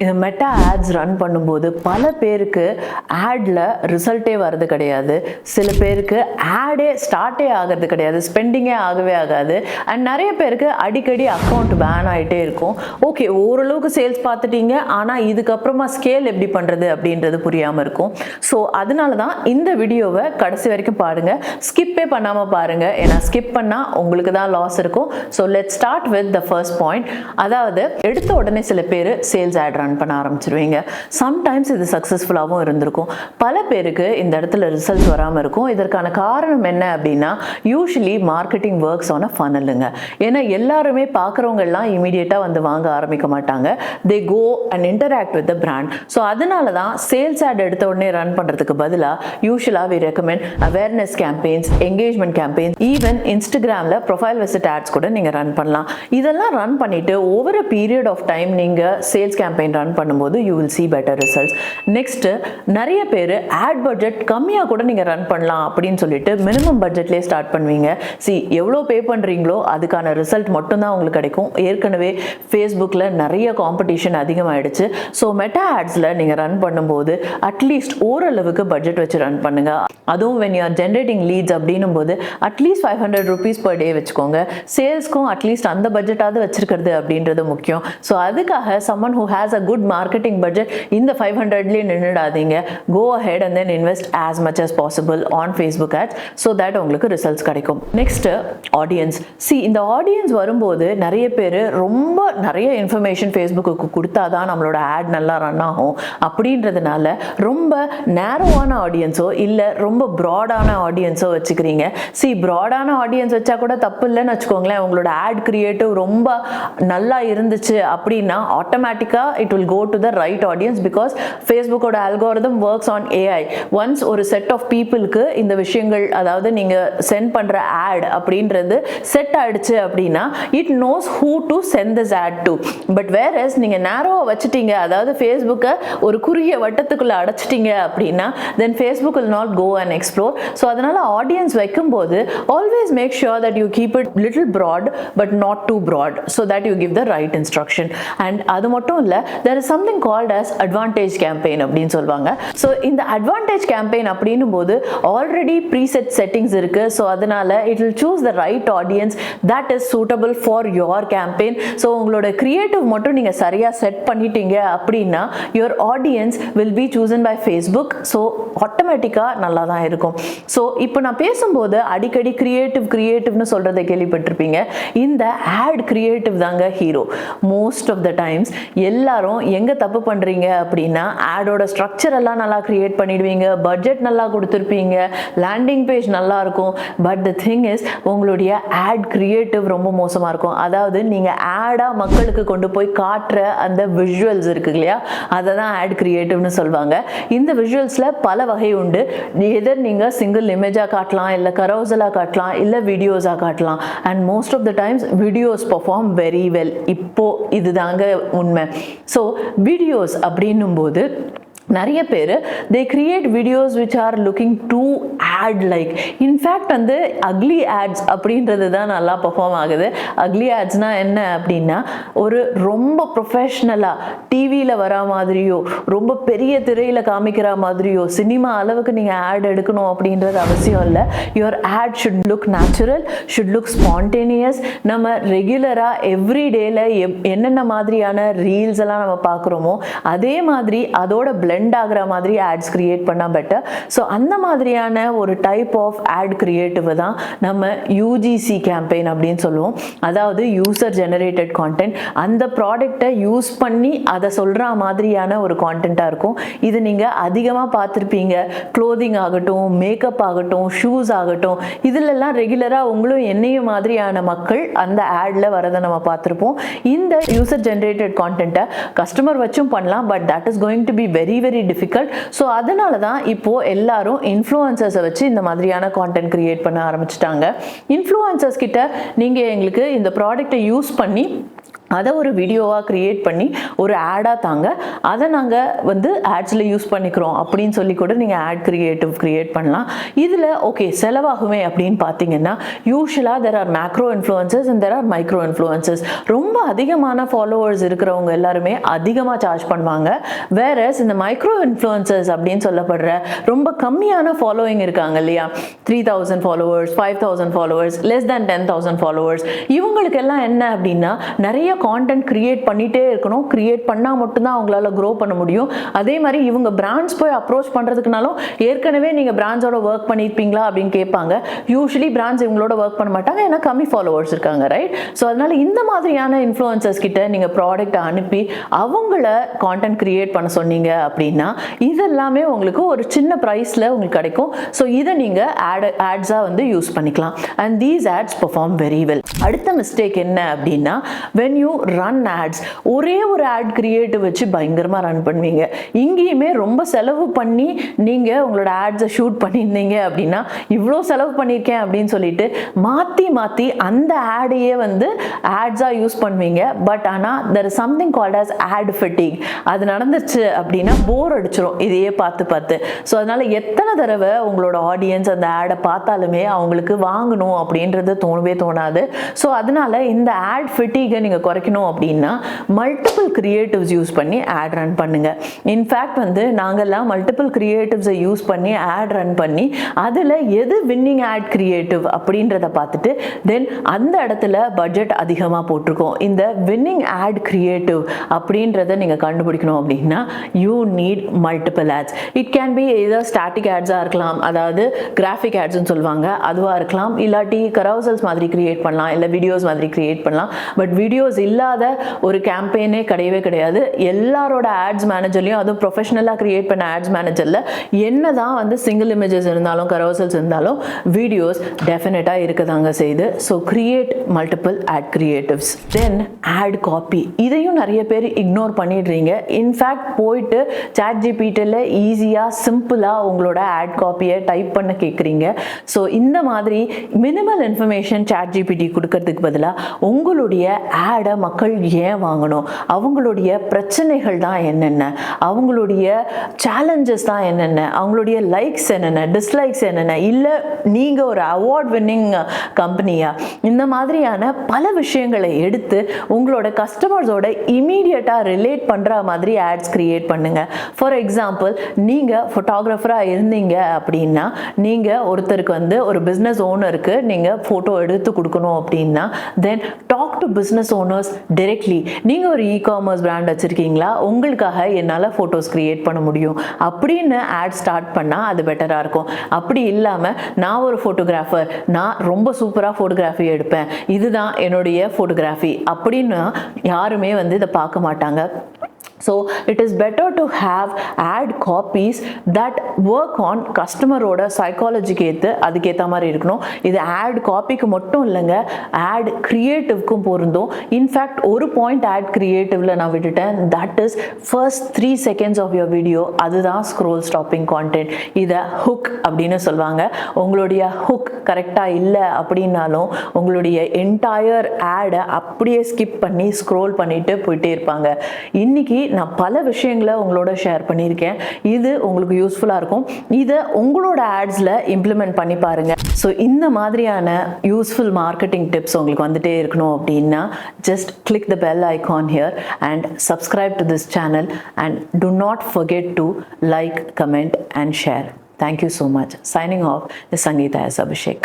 இந்த meta ads run பண்ணும்போது பல பேருக்கு ஆடில் ரிசல்ட்டே வர்றது கிடையாது. சில பேருக்கு ஆடே ஸ்டார்ட்டே ஆகிறது கிடையாது, ஸ்பெண்டிங்கே ஆகவே ஆகாது. அண்ட் நிறைய பேருக்கு அடிக்கடி அக்கௌண்ட் பேன் ஆகிட்டே இருக்கும். ஓகே, ஓரளவுக்கு சேல்ஸ் பார்த்துட்டீங்க, ஆனால் இதுக்கப்புறமா ஸ்கேல் எப்படி பண்ணுறது அப்படின்றது புரியாமல் இருக்கும். ஸோ அதனால தான் இந்த வீடியோவை கடைசி வரைக்கும் பாருங்கள், ஸ்கிப்பே பண்ணாமல் பாருங்கள். ஏன்னா ஸ்கிப் பண்ணால் உங்களுக்கு தான் லாஸ் இருக்கும். So let start with the first point. அதாவது எடுத்த உடனே சில பேர் சேல்ஸ் ஆட் ரன் பண்ண ஆரம்பிச்சிருவீங்க. சம்டைம்ஸ் இது சக்ஸஸ்ஃபுல்லாகவும் இருந்திருக்கும். பல பேருக்கு இந்த இடத்துல ரிசல்ட் வராமல் இருக்கும். இதற்கான காரணம் என்ன அப்படின்னா, usually marketing works on a ஃபனலுங்க. ஏன்னா எல்லாருமே பார்க்குறவங்க எல்லாம் இமீடியட்டாக வந்து வாங்க ஆரம்பிக்க மாட்டாங்க. They go and interact with the brand. So அதனால தான் சேல்ஸ் ஆட் எடுத்த உடனே ரன் பண்ணுறதுக்கு பதிலாக யூஸ்வலாக we recommend awareness campaigns, engagement campaigns, even இன்ஸ்டாகிராமில் ப்ரொஃபைல் விசிட் ஆட்ஸ் கூட நீங்கள் ரன் பண்ணலாம். இதெல்லாம் ரன் பண்ணிவிட்டு over a period of time நீங்கள் சேல்ஸ் கேம்பெயின் ரன் பண்ணும்போது you will see better results. Next, நிறைய பேர் ஆட் பட்ஜெட் கம்மியாக கூட நீங்கள் ரன் பண்ணலாம் அப்படின்னு சொல்லிட்டு மினிமம் பட்ஜெட்லேயே ஸ்டார்ட் பண்ணுவீங்க. எவ்வளோ பே பண்ணுறீங்களோ அதுக்கான ரிசல்ட் மட்டும்தான் உங்களுக்கு கிடைக்கும். ஏற்கனவே ஃபேஸ்புக்கில் நிறைய காம்படிஷன் அதிகமாகிடுச்சு. ஸோ மெட்டா ஆட்ஸில் நீங்கள் ரன் பண்ணும்போது அட்லீஸ்ட் ஓரளவுக்கு பட்ஜெட் வச்சு ரன் பண்ணுங்கள். அதுவும் when you are generating leads அப்படின்னும் போது அட்லீஸ்ட் 500 rupees per day வச்சுக்கோங்க. சேல்ஸ்க்கும் அட்லீஸ்ட் அந்த பட்ஜெட்டாவது வச்சிருக்கிறது அப்படின்றது முக்கியம். ஸோ அதுக்காக someone who has a good marketing budget இந்த 500லேயே நின்றுடாதீங்க. Go ahead and then invest as much as possible on Facebook ads so that உங்களுக்கு ரிசல்ட்ஸ் கிடைக்கும். Next, audience. இந்த ஆடியன்ஸ் வரும்போது நிறைய பேர் ரொம்ப நிறைய இன்ஃபர்மேஷன் ஃபேஸ்புக்கு கொடுத்தா தான் நம்மளோட ஆட் நல்லா ரன் ஆகும் அப்படின்றதுனால ரொம்ப நேரோவான ஆடியன்ஸோ இல்லை ரொம்ப ப்ராடான ஆடியன்ஸோ வச்சுக்கிறீங்க. ப்ராடான ஆடியன்ஸ் வச்சா கூட தப்பு இல்லைன்னு வச்சுக்கோங்களேன். உங்களோட ஆட் கிரியேட்டிவ் ரொம்ப நல்லா இருந்துச்சு அப்படின்னா ஆட்டோமேட்டிக்காக it will go to the right audience because ஃபேஸ்புக்கோட algorithm works on AI. Once ஒரு செட் ஆஃப் பீப்புளுக்கு இந்த விஷயங்கள், அதாவது நீங்கள் சென்ட் பண்ணுற ஆட் அப்படின்றது செட் ஆயிடுச்சு அப்படின்னா it nose who to send this ad to. But whereas நீங்கள் நேரோவாக வச்சுட்டீங்க, அதாவது ஃபேஸ்புக்கை ஒரு குறுகிய வட்டத்துக்குள்ளே அடைச்சிட்டீங்க அப்படின்னா then Facebook will not go and explore. So அதனால் ஆடியன்ஸ் வைக்கும்போது always make sure that you keep it little broad but not too broad so that you give the right instruction. And அது மட்டும் இல்லை, there is something called as advantage campaign அப்படின்னு சொல்லுவாங்க. So இந்த advantage campaign அப்படின்னும் போது already preset settings இருக்கு. So அதனால it will choose the right audience that is suitable for your campaign. So உங்களோட கிரியேட்டிவ் மட்டும் நீங்கள் சரியாக செட் பண்ணிட்டீங்க அப்படின்னா your audience will be chosen by Facebook. So ஆட்டோமேட்டிக்காக நல்லா தான் இருக்கும். ஸோ இப்போ நான் பேசும்போது அடிக்கடி கிரியேட்டிவ்னு சொல்கிறத கேள்விப்பட்டிருப்பீங்க. இந்த ஆட் கிரியேட்டிவ் தாங்க hero. Most of the times எல்லாரும் எங்கே தப்பு பண்ணுறீங்க அப்படின்னா, ஆடோட ஸ்ட்ரக்சர் எல்லாம் நல்லா கிரியேட் பண்ணிடுவீங்க, பட்ஜெட் நல்லா கொடுத்துருப்பீங்க, லேண்டிங் பேஜ் நல்லா இருக்கும். பட் த திங் இஸ், உங்களுடைய ஆட் கிரியேட்டிவ் ரொம்ப மோசமாக இருக்கும். அதாவது நீங்கள் ஆடாக மக்களுக்கு கொண்டு போய் காட்டுற அந்த விஷுவல்ஸ் இருக்கு இல்லையா, அதை தான் ஆட் கிரியேட்டிவ்னு சொல்லுவாங்க. இந்த விஷுவல்ஸில் பல வகை உண்டு. எதர் நீங்கள் சிங்கிள் இமேஜாக காட்டலாம், இல்லை கரோசலாக காட்டலாம், இல்லை வீடியோஸாக காட்டலாம். And most of the times videos perform very well. இப்போ இதுதாங்க உண்மை. ஸோ வீடியோஸ் அப்படின்னும் போது நிறைய பேர் they create videos which are looking too ad like. In fact வந்து அக்லி ஆட்ஸ் அப்படின்றது தான் நல்லா பெர்ஃபார்ம் ஆகுது. அக்லி ஆட்ஸ்னா என்ன அப்படின்னா, ஒரு ரொம்ப ப்ரொஃபஷ்னலாக டிவியில் வர மாதிரியோ ரொம்ப பெரிய திரையில் காமிக்கிற மாதிரியோ சினிமா அளவுக்கு நீங்கள் ஆட் எடுக்கணும் அப்படின்றது அவசியம் இல்லை. Your ad should look natural, should look spontaneous. நம்ம ரெகுலராக எவ்ரி டேல என்னென்ன மாதிரியான ரீல்ஸ் எல்லாம் நம்ம பார்க்குறோமோ அதே மாதிரி அதோட பிளெண்ட் ஆகிற மாதிரி ஆட்ஸ் கிரியேட் பண்ணால் பெட்டர். ஸோ அந்த மாதிரியான ஒரு டைப் ஆஃப் ஆட் கிரியேட்டிவ் தான் நம்ம யூஜிசி கேம்பெயின் அப்படின்னு சொல்லுவோம். அதாவது யூசர் ஜெனரேட்டட் கான்டென்ட். அந்த ப்ராடக்டை யூஸ் பண்ணி அதை சொல்கிற மாதிரியான ஒரு கான்டென்ட்டாக இருக்கும். இது நீங்கள் அதிகமாக பார்த்துருப்பீங்க. க்ளோதிங் ஆகட்டும், மேக்கப் ஆகட்டும், ஷூஸ் ஆகட்டும், இதிலெல்லாம் ரெகுலராக உங்களும் என்னையும் மாதிரியான மக்கள் அந்த ஆடில் வரதை நம்ம பார்த்துருப்போம். இந்த யூசர் ஜெனரேட்டட் கான்டென்ட்டை கஸ்டமர் வச்சும் பண்ணலாம், but that is going to be very difficult. So அதனால தான் இப்போ எல்லாரும் இன்ஃப்ளூயன்சர்ஸை வச்சு இந்த மாதிரியான கான்டென்ட் கிரியேட் பண்ண ஆரம்பிச்சிட்டாங்க. இன்ஃப்ளூயன்சர்ஸ் கிட்ட நீங்கள் எங்களுக்கு இந்த ப்ராடக்டை யூஸ் பண்ணி அதை ஒரு வீடியோவாக க்ரியேட் பண்ணி ஒரு ஆடாக தாங்க, அதை நாங்கள் வந்து ஆட்ஸில் யூஸ் பண்ணிக்கிறோம் அப்படின்னு சொல்லி கூட நீங்கள் ஆட் க்ரியேட் பண்ணலாம். இதில் ஓகே செலவாகுமே அப்படின்னு பார்த்தீங்கன்னா, யூஸ்வலாக there are macro influencers and there are micro influencers. ரொம்ப அதிகமான ஃபாலோவர்ஸ் இருக்கிறவங்க எல்லாருமே அதிகமாக சார்ஜ் பண்ணுவாங்க. வேறஸ் இந்த மைக்ரோ இன்ஃப்ளூயன்சஸ் அப்படின்னு சொல்லப்படுற ரொம்ப கம்மியான ஃபாலோயிங் இருக்காங்க இல்லையா, 3000 followers, 5000 followers, less than 10,000 followers, இவங்களுக்கெல்லாம் என்ன அப்படின்னா நிறைய கான்டென்ட் கிரியேட் பண்ணிட்டே இருக்கணும். கிரியேட் பண்ணால் மட்டும்தான் அவங்களால க்ரோ பண்ண முடியும். அதே மாதிரி இவங்க பிராண்ட்ஸ் போய் அப்ரோச் பண்ணுறதுக்குனாலும் ஏற்கனவே நீங்கள் பிராண்ட்ஸோட ஒர்க் பண்ணியிருப்பீங்களா அப்படின்னு கேட்பாங்க. யூஸ்வலி பிராண்ட்ஸ் இவங்களோட ஒர்க் பண்ண மாட்டாங்க, ஏன்னா கம்மி ஃபாலோவர்ஸ் இருக்காங்க, ரைட்? ஸோ அதனால இந்த மாதிரியான இன்ஃப்ளூயன்சர்ஸ் கிட்ட நீங்கள் ப்ராடக்ட்டை அனுப்பி அவங்கள கான்டென்ட் கிரியேட் பண்ண சொன்னீங்க அப்படின்னா இதெல்லாமே உங்களுக்கு ஒரு சின்ன ப்ரைஸில் உங்களுக்கு கிடைக்கும். ஸோ இதை நீங்கள் ஆட்ஸாக வந்து யூஸ் பண்ணிக்கலாம். And these ads perform very well. அடுத்த மிஸ்டேக் என்ன அப்படின்னா, when you run ads, ஒரே ஒரு ஆட் கிரியேட்டிவ் வச்சு பயங்கரமாக ரன் பண்ணுவீங்க. இங்கேயுமே ரொம்ப செலவு பண்ணி நீங்கள் உங்களோட ஆட்ஸை ஷூட் பண்ணியிருந்தீங்க அப்படின்னா, இவ்வளோ செலவு பண்ணியிருக்கேன் அப்படின்னு சொல்லிட்டு மாற்றி மாற்றி அந்த ஆடையே வந்து ஆட்ஸாக யூஸ் பண்ணுவீங்க. பட் ஆனால் there is something called as ad fatigue. அது நடந்துச்சு அப்படின்னா போர் அடிச்சிடும் இதையே பார்த்து பார்த்து. ஸோ அதனால் எத்தனை தடவை உங்களோட ஆடியன்ஸ் அந்த ஆடை பார்த்தாலுமே அவங்களுக்கு வாங்கணும் அப்படின்றது தோணவே தோணாது. ஸோ அதனால இந்த ஆட் ஃபெட்டிகை நீங்கள் குறைக்கணும் அப்படின்னா மல்டிபிள் கிரியேட்டிவ்ஸ் யூஸ் பண்ணி ஆட் ரன் பண்ணுங்க. இன்ஃபேக்ட் வந்து நாங்கள்லாம் மல்டிபிள் கிரியேட்டிவ்ஸை யூஸ் பண்ணி ஆட் ரன் பண்ணி அதில் எது வின்னிங் ஆட் கிரியேட்டிவ் அப்படின்றத பார்த்துட்டு தென் அந்த இடத்துல பட்ஜெட் அதிகமாக போட்டிருக்கோம். இந்த வின்னிங் ஆட் கிரியேட்டிவ் அப்படின்றத நீங்கள் கண்டுபிடிக்கணும் அப்படின்னா you need multiple ads. It can be either static ஆட்ஸாக இருக்கலாம், அதாவது கிராஃபிக் ஆட்ஸ்ன்னு சொல்லுவாங்க, அதுவாக இருக்கலாம். இல்லாட்டி கரவுசல்ஸ் மாதிரி கிரியேட் பண்ணலாம், இல்லை வீடியோஸ் மாதிரி கிரியேட் பண்ணலாம். பட் வீடியோஸ் இல்லாத ஒரு கேம்பெயினே கிடையவே கிடையாது. எல்லாரோட ஆட்ஸ் மேனேஜர்லையும், அதுவும் ப்ரொஃபஷனலாக கிரியேட் பண்ண ஆட்ஸ் மேனேஜரில் என்ன தான் வந்து சிங்கிள் இமேஜஸ் இருந்தாலும் கரோசல்ஸ் இருந்தாலும் வீடியோஸ் டெஃபினட்டாக இருக்கதாங்க செய்யுது. So create multiple ad creatives. Then ad copy, இதையும் நிறைய பேர் இக்னோர் பண்ணிடுறீங்க. இன்ஃபேக்ட் போயிட்டு சாட் ஜிபிடியில் ஈஸியாக சிம்பிளாக உங்களோட ஆட் காப்பியை டைப் பண்ண கேட்குறீங்க. ஸோ இந்த மாதிரி மினிமல் இன்ஃபர்மேஷன் சாட் ஜிபிடி கொடுக்கறதுக்கு பதிலாக உங்களுடைய ஆடை மக்கள் ஏன் வாங்கணும், அவங்களுடைய பிரச்சனைகள் தான் என்னென்ன, அவங்களுடைய சேலஞ்சஸ் தான் என்னென்ன, அவங்களுடைய லைக்ஸ் என்னென்ன, டிஸ்லைக்ஸ் என்னென்ன, இல்லை நீங்கள் ஒரு அவார்ட் வின்னிங் கம்பெனியா, இந்த மாதிரியான பல விஷயங்களை எடுத்து உங்களோட கஸ்டமர்ஸோட இமீடியட்டாக ரிலேட் பண்ணுற மாதிரி ஆட்ஸ் கிரியேட் பண்ணுங்க. ஃபார் எக்ஸாம்பிள், நீங்கள் ஃபோட்டோகிராஃபராக இருந்தீங்க அப்படின்னா நீங்கள் ஒருத்தருக்கு வந்து ஒரு பிஸ்னஸ் ஓனருக்கு நீங்கள் ஃபோட்டோ எடுத்து கொடுக்கணும் அப்படின்னா then talk to business owners directly. நீங்கள் ஒரு இ-காமர்ஸ் பிராண்ட் வச்சுருக்கீங்களா, உங்களுக்காக என்னால் ஃபோட்டோஸ் க்ரியேட் பண்ண முடியும் அப்படின்னு ஆட் ஸ்டார்ட் பண்ணால் அது பெட்டராக இருக்கும். அப்படி இல்லாமல் நான் ஒரு ஃபோட்டோகிராஃபர், நான் ரொம்ப சூப்பராக ஃபோட்டோகிராஃபி எடுப்பேன், இதுதான் என்னுடைய ஃபோட்டோகிராஃபி அப்படின்னு யாருமே வந்து இதை பார்க்க மாட்டாங்க. So it is better to have ad copies that work on கஸ்டமரோட சைக்காலஜிக்கு ஏற்று அதுக்கேற்ற மாதிரி இருக்கணும். இது ஆட் காப்பிக்கு மட்டும் இல்லைங்க, ஆட் கிரியேட்டிவ்க்கும் பொருந்தும். இன்ஃபேக்ட் ஒரு பாயிண்ட் ஆட் கிரியேட்டிவ்ல நான் விட்டுட்டேன், that is first 3 seconds of your video. அதுதான் ஸ்க்ரோல் ஸ்டாப்பிங் கான்டென்ட். இதை ஹுக் அப்படின்னு சொல்லுவாங்க. உங்களுடைய ஹுக் கரெக்டாக இல்லை அப்படின்னாலும் உங்களுடைய என்டையர் ஆடை அப்படியே ஸ்கிப் பண்ணி ஸ்க்ரோல் பண்ணிட்டு போயிட்டே இருப்பாங்க. இன்னைக்கு நான் பல விஷயங்களை உங்களோட ஷேர் பண்ணியிருக்கேன். இது உங்களுக்கு யூஸ்ஃபுல்லாக இருக்கும். இதை உங்களோட ஆட்ஸில் இம்ப்ளிமெண்ட் பண்ணி பாருங்கள். ஸோ இந்த மாதிரியான யூஸ்ஃபுல் மார்க்கெட்டிங் டிப்ஸ் உங்களுக்கு வந்துட்டே இருக்கணும் அப்படின்னா just click the bell icon here and subscribe to this channel, and do not forget to like, comment and share. Thank you so much. Signing off is Sangeetha as Abishek.